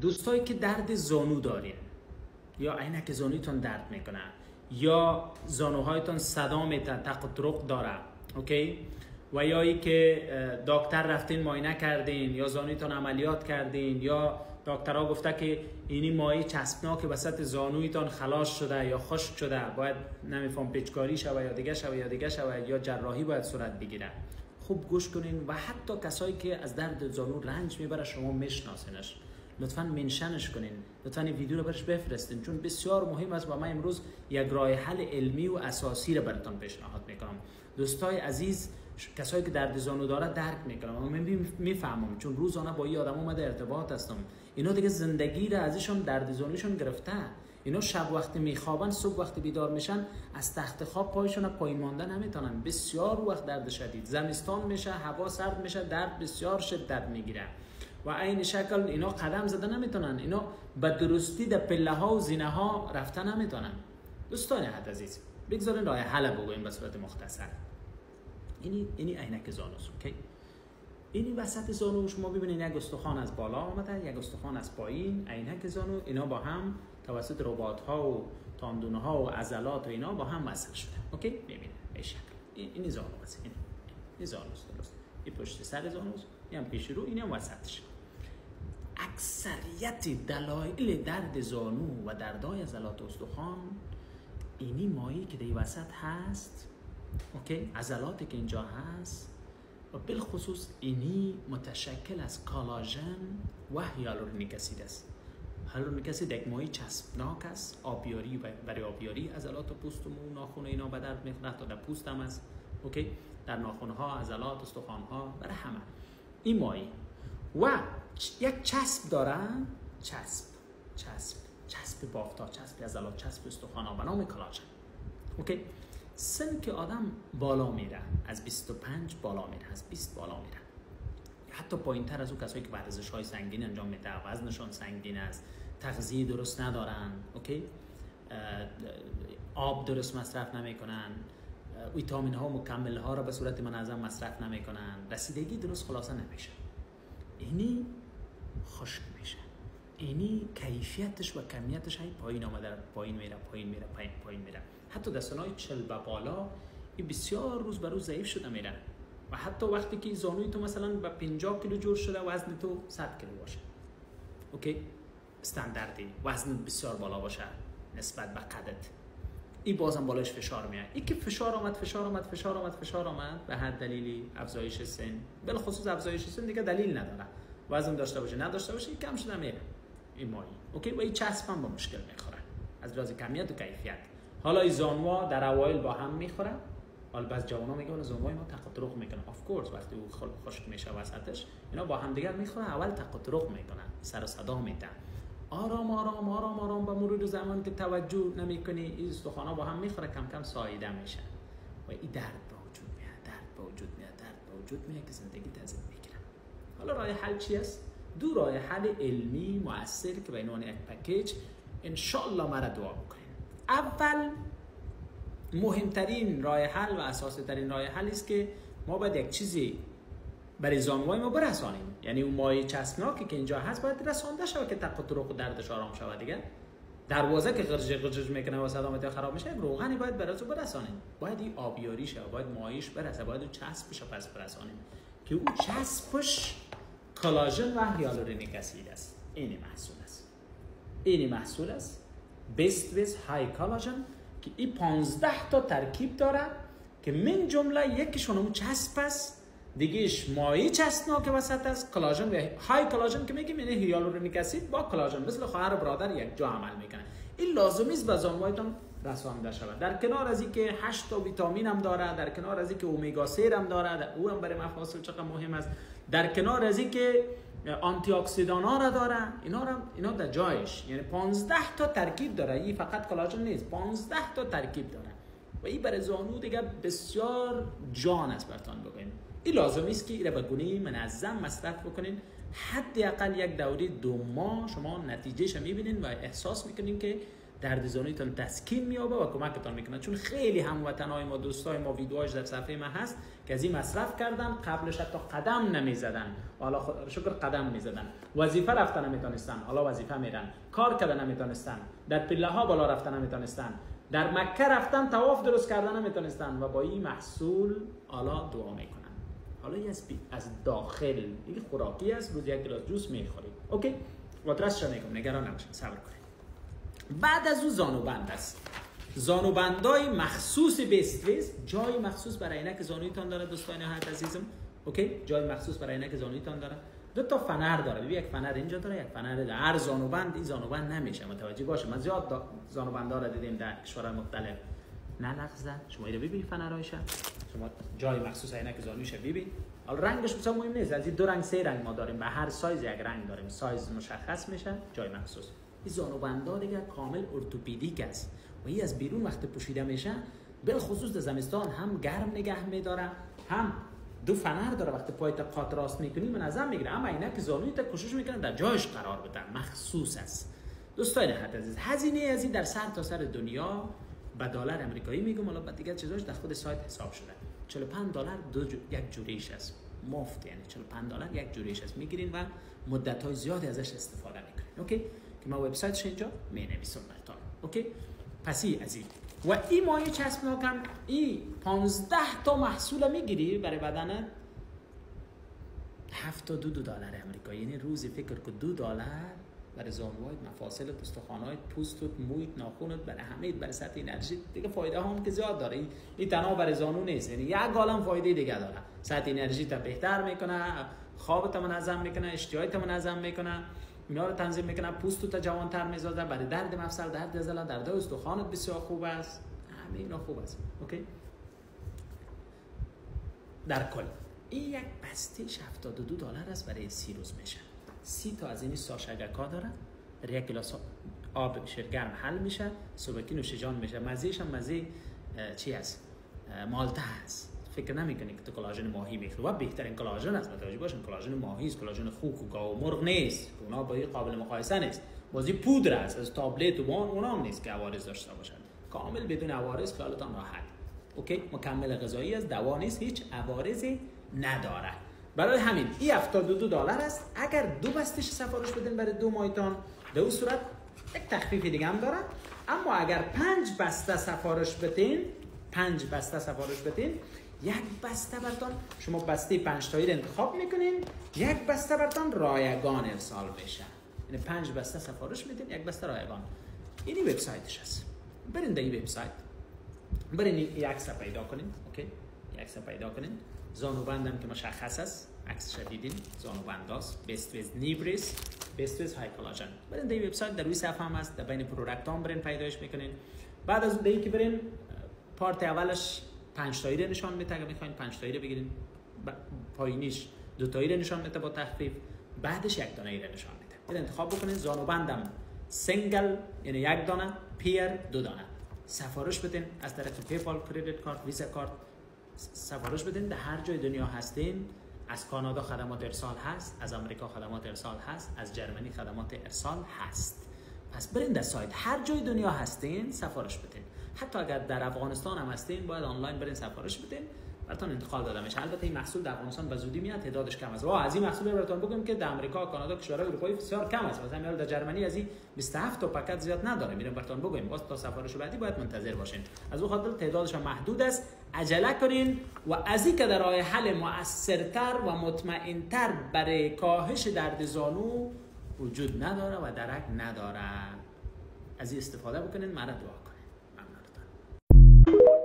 دوستایی که درد زانو دارین یا عینک زانویتون درد میکنه یا زانوهایتون صدا میته، تق و ترق داره، اوکی، و یا ای که دکتر رفتین معاینه کردین یا زانویتون عملیات کردین یا دکترها گفته که اینی مایع چسبناک وسط زانویتون خلاص شده یا خشک شده، باید نمیفهم پیچکاری شوه یا دیگه شوه یا جراحی باید صورت بگیره. خوب گوش کنین و حتی کسایی که از درد زانو رنج میبره شما میشناسینش، لطفاً منشنش کنین، لطفاً این ویدیو رو برش بفرستین، چون بسیار مهم است و من امروز یک راه حل علمی و اساسی رو براتون پیشنهاد میکنم. دوستای عزیز، کسایی که درد زانو داره درک میکنم، من میفهمم، چون روزانه با این آدم اومده ارتباط هستم. اینا دیگه زندگی رو ازشون درد زانوشون گرفته. اینا شب وقتی میخوابن، صبح وقتی بیدار میشن، از تخت خواب پایشون پایین مانده نمیتونن. بسیار وقت درد شدید، زمستان میشه، هوا سرد میشه، درد بسیار شدت میگیره و این شکل اینا قدم زده نمیتونن، اینا به درستی در پله ها و زینه ها رفته نمیتونن. دوستان عزیز، بگذارین راه حل بگویم به صورت مختصر. اینی عینک زانوست، اوکی؟ اینی وسط زانو شما ببینید یک استخوان از بالا آمده، یک استخوان از پایین، عینک زانو، اینا با هم توسط رباط ها و تاندونه ها و عضلات و اینا با هم وصل شده، اوکی؟ ببینید به شکل این زانو است، این زانوست، درست؟ این پشت سر زانوست، این هم پیش رو، این هم وسطش. اکثریت دلایل درد زانو و دردهای عضلات استخوان اینی مایعی که در وسط هست، اوکی، عضلاتی که اینجا هست و بالخصوص اینی متشکل از کالاژن و هیالورونیک اسید است. هیالورونیک اسید یک مایع چسبناک است، آبیاری برای آبیاری عضلات و پوست و مو، ناخن اینا به درد میخوره، تا در پوست هم است، اوکی، در ناخن ها، عضلات، استخوان ها، برای همه. این مایع و یک چسب داره، چسب بافتا، چسب عضلات، چسب استخوان ها به نام کالاژن، اوکی. سن که آدم بالا میره، از 25 بالا میره، از 20 بالا میره، حتی پایین تر از اون کسایی که ورزش های سنگین انجام میده، وزنشان سنگین است، تغذیه درست ندارن، اوکی، آب درست مصرف نمیکنن، ویتامین ها و مکمل ها را به صورت منظم مصرف نمیکنن، رسیدگی درست خلاصه نمیشه، اینی خشک میشه، اینی کیفیتش و کمیتش های پایین آمده، پایین میره. حتی در سنای 40 به بالا این بسیار روز به روز ضعیف شده میره و حتی وقتی که زانوی تو مثلا به 50 کیلو جور شده، وزن تو 100 کیلو باشه، اوکی، استانداردی، وزن بسیار بالا باشه نسبت به قدت، این بازم بالایش فشار میاد. این که فشار آمد به هر دلیلی، افزایش سن، بالخصوص افزایش سن دیگه دلیل نداره، وزن داشته باشه نداشته باشه، کم شده میره این مایع، اوکی، و این چسب هم با مشکل میخوره از لحاظ کمیت و کیفیت. حالا این زانوها در اوایل با هم میخوره، حالا بعض جوانا میگن زانوهای ما تق و ترق میکنه، اف کورس وقتی او خشک میشه وسطش، اینا با هم دیگر میخوره، اول تق و ترق میکنن، سر و صدا میدن، آرام به مرور زمان که توجه نمیکنی این استخوانا با هم میخوره، کم کم ساییده میشه و این درد به وجود میاد که زندگی تازه میگیره. حالا راه حل چی است؟ دو راه حل علمی مؤثر که به عنوان یک پکیج ان شاء الله مرا دعا بکنین. اول مهمترین راه حل و اساسی ترین راه حل است که ما باید یک چیزی برای زانوهای ما برسانیم، یعنی اون مایع چسبناکی که اینجا هست باید رسانده شود که تق و ترق و دردش آرام شود دیگه. دروازه که قرج میکنه و صدامت خراب میشه، روغنی باید براتو برسانیم، باید این آبیاری شه، باید مایعش برسه، باید اون چسبش رو پس برسانیم که اون چسبش کالاژن و هیالورونیک اسید است. این محصول است بیست ویز های کالاژن که این 15 تا ترکیب داره که من جمله یکیشون اون چسب است، دیگهش مایع چسبناک وسط است، کالاژن و های کالاژن که میگیم اینه هیالورونیک اسید با کالاژن مثل خواهر برادر یک جا عمل میکنه. این لازمی است به زانوهایتان رسانده شود. در کنار از اینکه 8 تا ویتامین هم داره، در کنار از اینکه امگا 3 هم داره، او هم برای مفاصل چقدر مهم است، در کنار از اینکه آنتی اکسیدان ها را داره، اینا در جایش، یعنی 15 تا ترکیب داره، این فقط کالاژن نیست، 15 تا ترکیب داره و این برای زانو دیگه بسیار جان است براتون بگویم. این لازمی است که این را به گونه منظم مصرف بکنین، حداقل یک دوره 2 ماه شما نتیجهش میبینین و احساس میکنین که درد زانویتون تسکین میابه و کمکتان میکنه. چون خیلی هموطنای ما، دوستای ما ویدیوهاش در صفحه ما هست که از این مصرف کردن، قبلش حتی قدم نمیزدن، حالا خدا شکر قدم میزدن، وظیفه رفتن نمیتونستن، حالا وظیفه میرن، کار کردن نمیتونستن، در پله ها بالا رفتن نمیتونستن، در مکه رفتن طواف درست کردن نمیتونستن و با این محصول حالا دعا میکنن. حالا از داخل این خوراکی است، روز یک گلاس جوس میخورید. اوکی، واترش میگم، نگران نباشید، صبر کنید. بعد از اون زانوبند است. زانوبندای مخصوص بیستویز، جای مخصوص برای عینک زانویتان داره دوستان نهایت عزیزم. اوکی، جای مخصوص برای عینک زانویتان داره. دو تا فنر داره، ببین یک فنر اینجا داره، یک فنر در هر زانوبند. این زانوبند نمیشه، متوجه باشه. من زیاد زانوبندا رو دیدیم در کشورهای مختلف. نه لحظه، شما اینو ببین فنرایش، شما جای مخصوص عینک زانویش ببین. حالا رنگش بسیار مهم نیست، از این دو رنگ سه رنگ ما داریم، به هر سایز یک رنگ داریم، سایز مشخص میشه، جای مخصوص. این زانوبندا دیگه کامل ارتوپدیک است و این از بیرون وقت پوشیده میشه، بالخصوص در زمستان هم گرم نگه میداره، هم دو فنر داره، وقتی پایت قاط راست میکنی منظم میگیره، اما عینک زانویت کوشش میکنه در جایش قرار بده، مخصوص است. دوستان عزیز، هزینه از این در سر تا سر دنیا به دلار آمریکایی میگم، حالا بعد دیگه چیزاش در خود سایت حساب شده. 45 دلار یک جوریش است، مفت، یعنی 45 دلار یک جوریش است، میگیرین و مدت های زیادی ازش استفاده میکنین. اوکی، که ما وبسایتش اینجا مینویسم براتون. اوکی، پس از این و این مایع چسبناکم، این 15 تا محصول میگیری برای بدنت، 72 دلار آمریکایی، یعنی روزی فکر کن 2 دلار برای زانوات، مفاصلت، استخوانات، پوستت، مویت، ناخونت، برای همه، برای سطح انرژی دیگه فایده هم که زیاد داره. این تنها برای زانو نیست، یعنی یک عالم فایده دیگه داره. سطح انرژی تا بهتر میکنه، خوابت منظم میکنه، اشتیاقت منظم میکنه، اینا رو تنظیم میکنه، پوستت تا جوانتر میسازه، برای درد مفصل، درد عضلات، درد استخوانت بسیار خوب است. همه اینا خوب است. اوکی، در کل این یک بسته 72 دلار است، برای 30 روز میشه. 30 تا از این ساشگکا داره، در یک گلاس آب گرم حل میشه، صبحکی نوش جان میشه. مزهش هم مزه چی است؟ مالته است. فکر نمیکنی که تو کلاژن ماهی میخوری، و بهترین کلاژن است، متوجه باشین، کلاژن ماهی است، کلاژن خوک و گاو و مرغ نیست، اونا با این قابل مقایسه نیست. بازی پودر است، از تابلت و بان اونا هم نیست که عوارض داشته باشن، کامل بدون عوارض، خیالتان راحت. اوکی، مکمل غذایی است، دوا نیست، هیچ عوارضی نداره. برای همین این 72 دلار است. اگر دو بستش سفارش بدین برای 2 ماهتان، در اون صورت یک تخفیف دیگه هم داره. اما اگر 5 بسته سفارش بدین، 5 بسته سفارش بدین، یک بسته براتون، شما بسته 5 تایی رو انتخاب میکنین، یک بسته براتون رایگان ارسال میشه. یعنی 5 بسته سفارش میدین، یک بسته رایگان. اینی وبسایتش است. برین در این وبسایت، برین این عکس پیدا کنین. اوکی، عکس پیدا کنین. زانوبندم که مشخص است، عکس شدیدین، زانوبنداست، بیستویز نیبریس، بیستویز های کلاژن. برین در این وبسایت، در روی صفحه هم است، در بین پروداکت هم برین پیداش میکنین. بعد از اون که برین پارت اولش 5 تایی رو نشان میده، اگه میخواین 5 تایی رو بگیرین، پایینیش 2 تایی رو نشان میده با تخفیف، بعدش 1 دانه رو نشان میده. برین انتخاب بکنین. زانوبندم سینگل، یعنی 1 دانه، پیر 2 دانه. سفارش بدین از طریق پیپال، کردیت کارت، ویزا کارت سفارش بدین. در هر جای دنیا هستین، از کانادا خدمات ارسال هست، از آمریکا خدمات ارسال هست، از جرمنی خدمات ارسال هست. پس برین در سایت، هر جای دنیا هستین سفارش بدین. حتی اگر در افغانستان هم هستین، باید آنلاین برین سفارش بدین، براتون انتقال داده میشه. البته این محصول در افغانستان به زودی میاد، تعدادش کم است. از این محصول براتون بگم که در آمریکا، کانادا، کشورهای اروپایی بسیار کم است. مثلا در جرمنی از این 27 تا پکت زیاد نداره. میرم براتون بگم، باز تا سفارش بعدی باید منتظر باشین. از اون خاطر تعدادش محدود است. عجله کنین و از این که در راه حل مؤثرتر و مطمئنتر برای کاهش درد زانو وجود نداره و درک نداره. از این استفاده بکنین، مرا دعا کنین. ممنونتون.